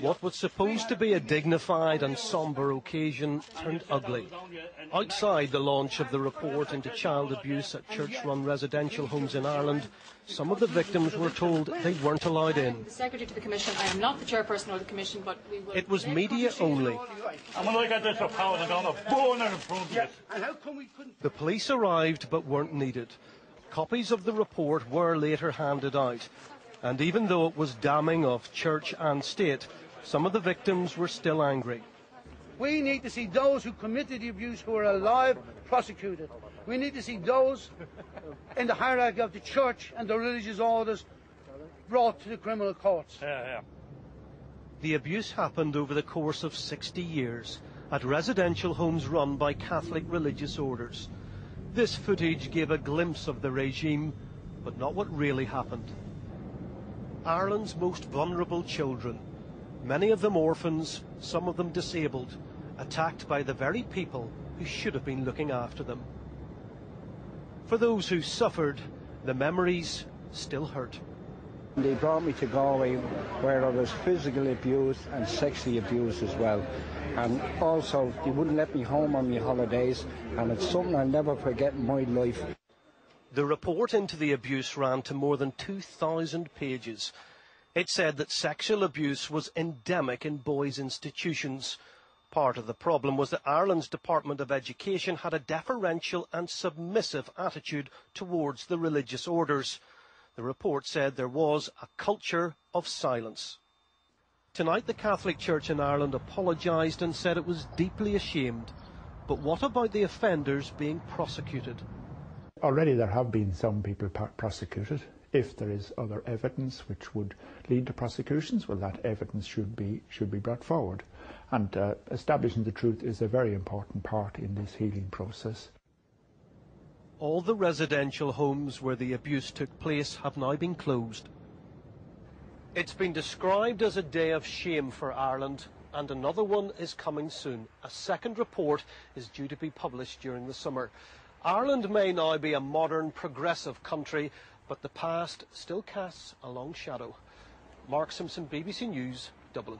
What was supposed to be a dignified and sombre occasion turned ugly. Outside the launch of the report into child abuse at church-run residential homes in Ireland, some of the victims were told they weren't allowed in. The Secretary to the Commission, I am not the chairperson of the Commission, but we will... It was media only. The police arrived but weren't needed. Copies of the report were later handed out, and even though it was damning of church and state, some of the victims were still angry. We need to see those who committed the abuse who are alive prosecuted. We need to see those in the hierarchy of the church and the religious orders brought to the criminal courts. The abuse happened over the course of 60 years at residential homes run by Catholic religious orders. This footage gave a glimpse of the regime, but not what really happened. Ireland's most vulnerable children, many of them orphans, some of them disabled, attacked by the very people who should have been looking after them. For those who suffered, the memories still hurt. They brought me to Galway where there was physical abuse and sexual abuse as well. And also, they wouldn't let me home on my holidays, and it's something I'll never forget in my life. The report into the abuse ran to more than 2,000 pages. It said that sexual abuse was endemic in boys' institutions. Part of the problem was that Ireland's Department of Education had a deferential and submissive attitude towards the religious orders. The report said there was a culture of silence. Tonight, the Catholic Church in Ireland apologised and said it was deeply ashamed. But what about the offenders being prosecuted? Already there have been some people prosecuted. If there is other evidence which would lead to prosecutions, well, that evidence should be brought forward. And establishing the truth is a very important part in this healing process. All the residential homes where the abuse took place have now been closed. It's been described as a day of shame for Ireland, and another one is coming soon. A second report is due to be published during the summer. Ireland may now be a modern, progressive country, but the past still casts a long shadow. Mark Simpson, BBC News, Dublin.